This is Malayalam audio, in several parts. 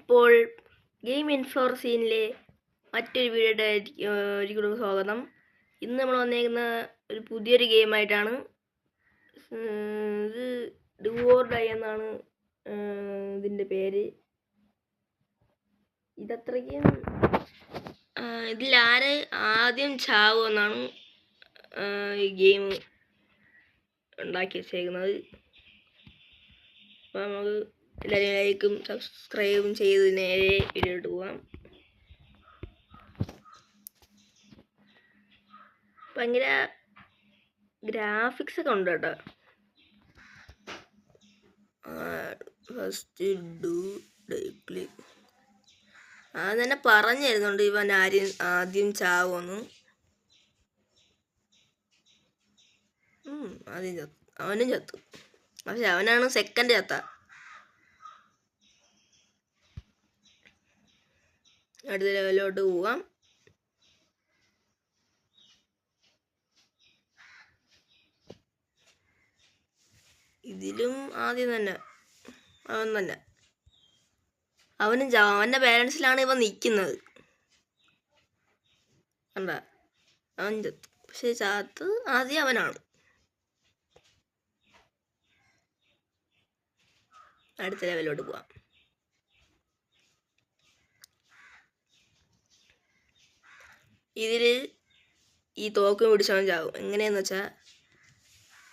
അപ്പോൾ ഗെയിം ഇൻഫ്ലോർ സീനിലെ മറ്റൊരു വീഡിയോയുടെ സ്വാഗതം. ഇന്ന് നമ്മൾ വന്നേക്കുന്ന ഒരു പുതിയൊരു ഗെയിമായിട്ടാണ്. ഇത് ഡു ഓർ ഡൈ എന്നാണ് ഇതിൻ്റെ പേര്. ഇതത്രയ്ക്കും ഇതിൽ ആര് ആദ്യം ചാവുമെന്നാണ് ഈ ഗെയിം ഉണ്ടാക്കി വെച്ചേക്കുന്നത്. അപ്പോൾ നമുക്ക് എല്ലാവരും ലൈക്കും സബ്സ്ക്രൈബും ചെയ്ത് നേരെ വീഡിയോട്ട് പോകാം. ഭയങ്കര ഗ്രാഫിക്സ് ഒക്കെ ഉണ്ട് കേട്ടോ. ഫസ്റ്റ് ഡു ക്ലിക്ക് അത് തന്നെ പറഞ്ഞു തരുന്നുണ്ട് ഇവൻ ആദ്യം ചാവുമെന്ന്. ആദ്യം ചത്തു, അവനും ചത്തു. പക്ഷെ അവനാണ് സെക്കൻഡ് ചത്ത. അടുത്ത ലെവലിലോട്ട് പോവാം. ഇതിലും ആദ്യം തന്നെ അവൻ തന്നെ. അവനും അവൻ്റെ പേരൻസിലാണ് ഇവൻ നിൽക്കുന്നത്. കണ്ട, അവൻ ചത്തു. പക്ഷെ ചത്ത് ആദ്യം അവനാണ്. അടുത്ത ലെവലിലോട്ട് പോവാം. ഇതിൽ ഈ തോക്ക് പിടിച്ചവൻ ചാവും. എങ്ങനെയാന്ന് വെച്ചാൽ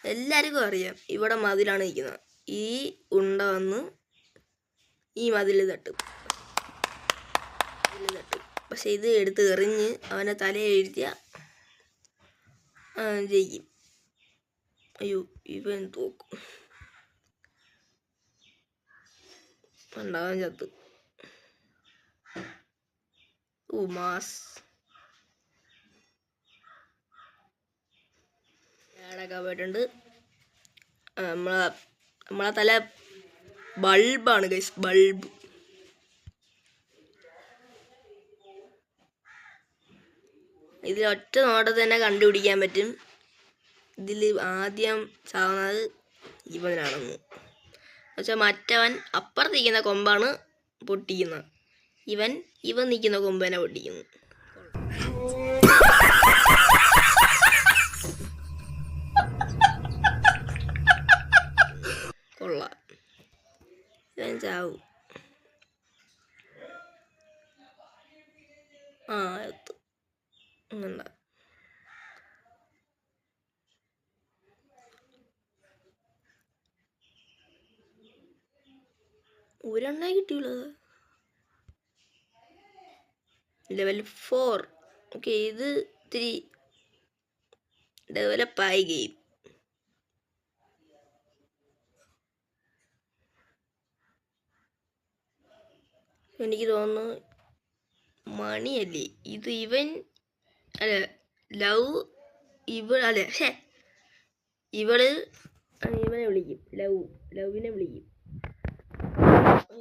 എല്ലാവർക്കും അറിയാം, ഇവിടെ മതിലാണ് നിൽക്കുന്നത്. ഈ ഉണ്ട വന്ന് ഈ മതിൽ തട്ടും. പക്ഷെ ഇത് എടുത്ത് എറിഞ്ഞ് അവനെ തലയെഴുതിയ ജയിക്കും. അയ്യോ, ഇവൻ തോക്കും. ഉണ്ടാവാൻ ചത്തു. മാസ് ഏടൊക്കെ പോയിട്ടുണ്ട്. നമ്മളെ തല ബൾബാണ് ഗൈസ്, ബൾബ്. ഇതിൽ ഒറ്റ നോട്ടത്തിൽ തന്നെ കണ്ടുപിടിക്കാൻ പറ്റും ഇതിൽ ആദ്യം ചാവുന്നത് ഇവനാണെന്ന്. എന്നുവെച്ചാൽ മറ്റവൻ അപ്പുറത്തിരിക്കുന്ന കൊമ്പാണ് പൊട്ടിക്കുന്നത്. ഇവൻ നിൽക്കുന്ന കൊമ്പനെ പൊട്ടിക്കുന്നു. കൊള്ളാം, ഇവൻ ചാവും. എത്തും. ഒരെണ്ണേ കിട്ടിയുള്ളത്. ലെവൽ 4. ഓക്കെ, ഇത് ഇത്തിരി ഡെവലപ്പായി ഗെയിം. എനിക്ക് തോന്നുന്നു മണിയല്ലേ ഇത്. ഇവൻ അല്ല, ലവ് അല്ല, പക്ഷേ ഇവളെ വിളിക്കും. ലവിനെ വിളിക്കും.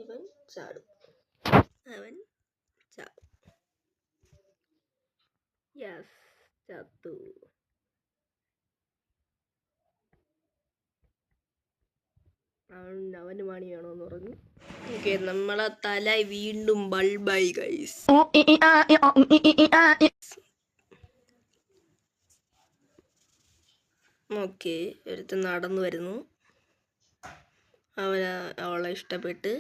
ഇവൻ ചാടും. യെസ്, ചത്തു. അവന് മണി വേണമെന്ന് പറഞ്ഞു. ഓക്കെ, നമ്മളെ തല വീണ്ടും ബൾബായി ഗൈസ്. ഓക്കെ, ഒരുത്തൻ നടന്നു വരുന്നു. അവളെ ഇഷ്ടപ്പെട്ട്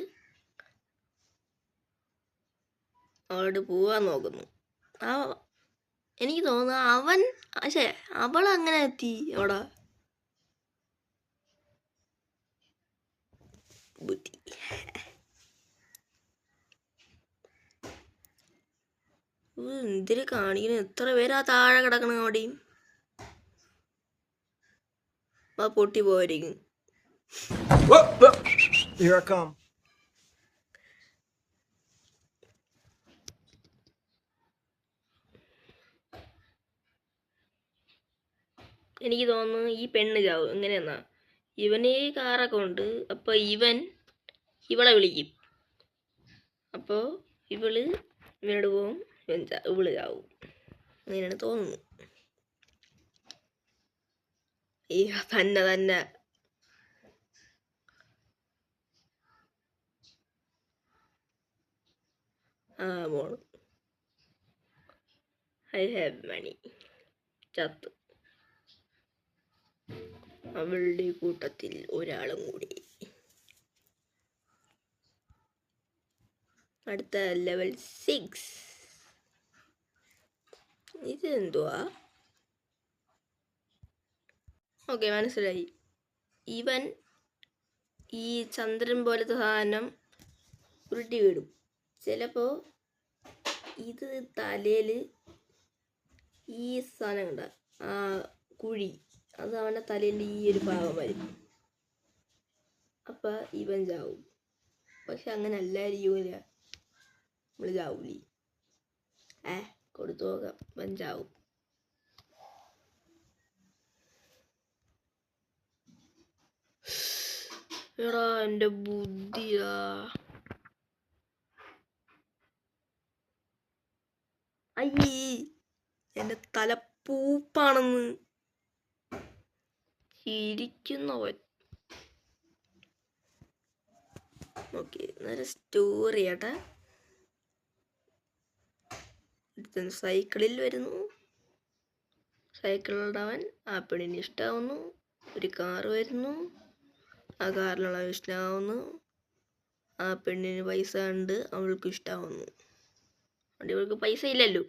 അവളോട് പോവാൻ നോക്കുന്നു. എനിക്ക് തോന്നുന്നു അവളങ്ങനെ എത്തി അവിടെ. ബുദ്ധി. എന്തിന് കാണിക്കണം? എത്ര പേരാ താഴെ കിടക്കണം അവിടെയും. പൊട്ടി പോയിരിക്കും. എനിക്ക് തോന്നുന്നു ഈ പെണ്ണ് ചാവും. എങ്ങനെയെന്നാ, ഇവന് കാറൊക്കെ ഉണ്ട്. അപ്പോൾ ഇവളെ വിളിക്കും. അപ്പോൾ ഇവനോട് പോവും. ഇവള് ചാവും. അങ്ങനെയാണ് തോന്നുന്നു. ഈ തന്നെ മോള് ഐ ഹാവ് മണി. ചത്ത്. അവളുടെ കൂട്ടത്തിൽ ഒരാളും കൂടി. അടുത്ത ലെവൽ 6. ഇതെന്തുവാ? ഓക്കെ, മനസ്സിലായി. ഇവൻ ഈ ചന്ദ്രൻ പോലത്തെ സാധനം ഉരുട്ടി വിടും. ചിലപ്പോൾ ഇത് തലയിൽ ഈ സാധനം കണ്ട ആ കുഴി, അത് അവൻ്റെ തലയിൽ ഈ ഒരു ഭാഗം വരും. അപ്പം ഇവൻ ചാവും. പക്ഷെ അങ്ങനെ അല്ലായിരിക്കൂല, നമ്മൾ ചാവൂലേ. കൊടുത്തു നോക്കാം. ഇവൻ ചാവും. എടാ എൻ്റെ ബുദ്ധിയാ. അയ്യേ, എൻ്റെ തല പൂപ്പാണെന്ന് ചിരിക്കുന്നവൻ. ഓക്കെ, നേരെ സ്റ്റോറി ആട്ടെ. സൈക്കിളിൽ വരുന്നു. സൈക്കിളുള്ളവൻ ആ പെണ്ണിന് ഇഷ്ടമാവുന്നു. ഒരു കാറ് വരുന്നു. ആ കാറിലുള്ള ഇഷ്ടമാവുന്നു. ആ പെണ്ണിന് പൈസ കണ്ട് അവൾക്ക് ഇഷ്ടമാവുന്നു. അതുകൊണ്ട് ഇവൾക്ക് പൈസ ഇല്ലല്ലോ.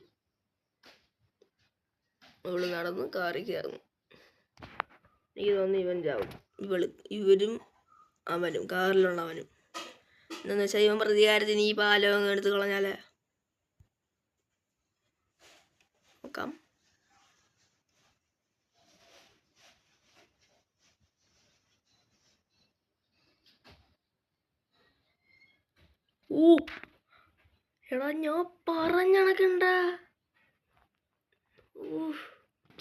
അവള് നടന്ന് കാറിൽ കയറുന്നു. എനിക്ക് തോന്നുന്നു ഇവൻ ചാവും. ഇവരും അവനും, കാറിലുള്ളവനും. എന്താന്ന് വെച്ചാൽ ഇവൻ പ്രതികാരത്തിന് ഈ പാലം എടുത്ത് കളഞ്ഞാലേ. നോക്കാം. എടാ, ഞാൻ പറഞ്ഞണക്കണ്ട.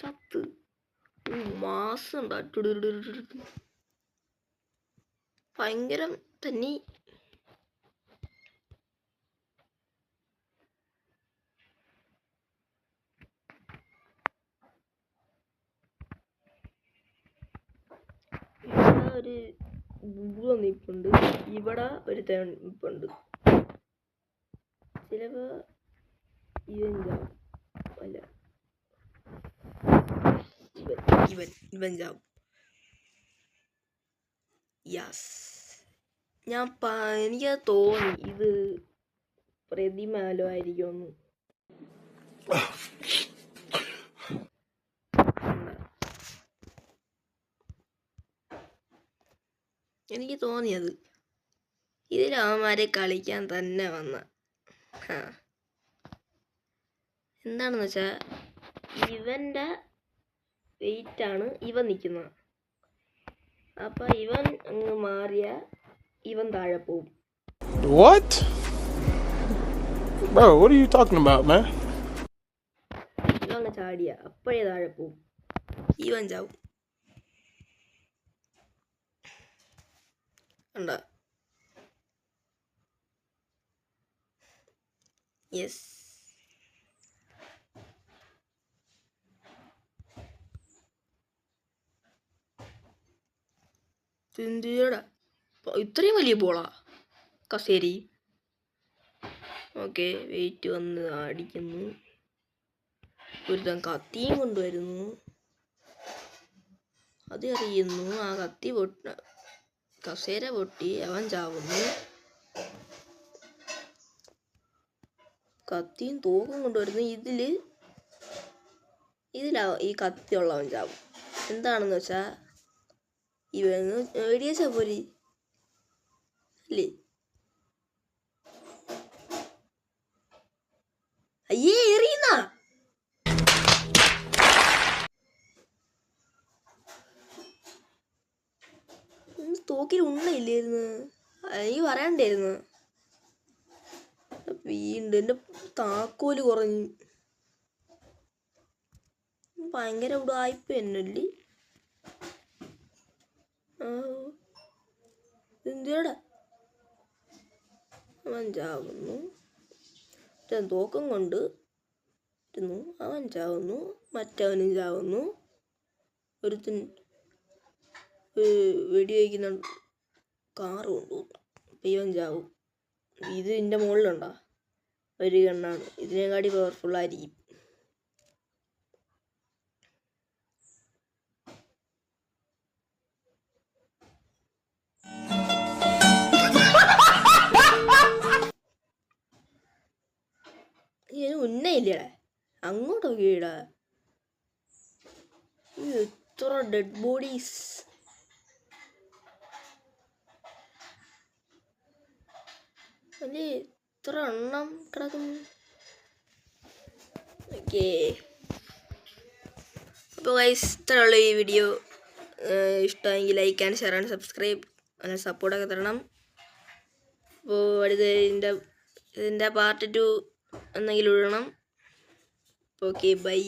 ചത്ത്. മാസം ഭയങ്കരം തന്നെ. ഒരു നിപ്പുണ്ട്, ഇവിടെ ഒരു നിപ്പുണ്ട്. ചിലപ്പോ ഇവൻ ചാവും. അല്ല, ഇവൻ ചാവും. യെസ്, എനിക്കത് തോന്നി ഇത് പ്രതിമാലോ ആയിരിക്കുമെന്ന്. എനിക്ക് തോന്നിയത് ഇതിലവന്മാരെ കളിക്കാൻ തന്നെ വന്ന. എന്താണെന്ന് വെച്ചാൽ ഇവൻ്റെ വെയിറ്റാണ് ഇവൻ നിൽക്കുന്നത്. അപ്പം ഇവൻ അങ്ങ് മാറിയ ഇവൻ താഴെ പോവും. What? Bro, what are you talking about, man? ഇവൻ അങ്ങ് ചാടിയ അപ്പോഴേ താഴെ പോവും. ഇവൻ ചാവും. കണ്ടോ? യെസ്. എന്തിയടാ ഇത്രയും വലിയ ബോളാ കസേരി. ഓക്കെ, വെയിറ്റ് വന്ന് അടിക്കുന്നു. ഒരുത്തൻ കത്തിയും കൊണ്ടുവരുന്നു. അത് അറിയുന്നു. ആ കത്തി കസേര പൊട്ടി അവൻ ചാവുന്നു. കത്തിയും തോക്കും കൊണ്ടുവരുന്നു. ഇതിലാ ഈ കത്തിയുള്ളവൻ ചാവും. എന്താണെന്ന് വെച്ചാ ഇവന് വെടിവെച്ചാ പോരി അല്ലേ? അയ്യേ, എറിയുന്ന തോക്കിൽ ഉണ്ണയില്ലായിരുന്നു. എനിക്ക് പറയണ്ടായിരുന്നു. വീണ്ടും എൻ്റെ താക്കോല് കുറഞ്ഞു. ഭയങ്കര ഉടായ്പ എന്നല്ലേ. എന്തിയടാ? അവൻ ചാവുന്നു. തോക്കം കൊണ്ട് ഇരുന്നു. അവൻ ചാവുന്നു. മറ്റവനും ചാവുന്നു. ഒരുത്തൻ വെടിവയ്ക്കുന്ന കാറ് കൊണ്ടുപോകുന്നു. അപ്പം ഇവൻ ചാവും. ഇത് എൻ്റെ മുകളിലുണ്ടോ? ഒരു ഗണ്ണാണ്. ഇതിനെക്കാട്ടി പവർഫുള്ളായിരിക്കും. ഇതിന് ഉന്നയില്ലടാ, അങ്ങോട്ട് നോക്കിയിടാ. എത്ര ഡെഡ് ബോഡീസ്. അല്ലേ എത്ര എണ്ണം കിടക്കുന്നു. ഓക്കേ, അപ്പോൾ ഗൈസ് ഇത്രയുള്ള ഈ വീഡിയോ. ഇഷ്ടമെങ്കിൽ like and share and subscribe, അങ്ങനെ സപ്പോർട്ടൊക്കെ തരണം. അപ്പോൾ അടുത്ത ഇതിൻ്റെ പാർട്ട് 2 എന്തെങ്കിലും ഇടണം. Okay, by.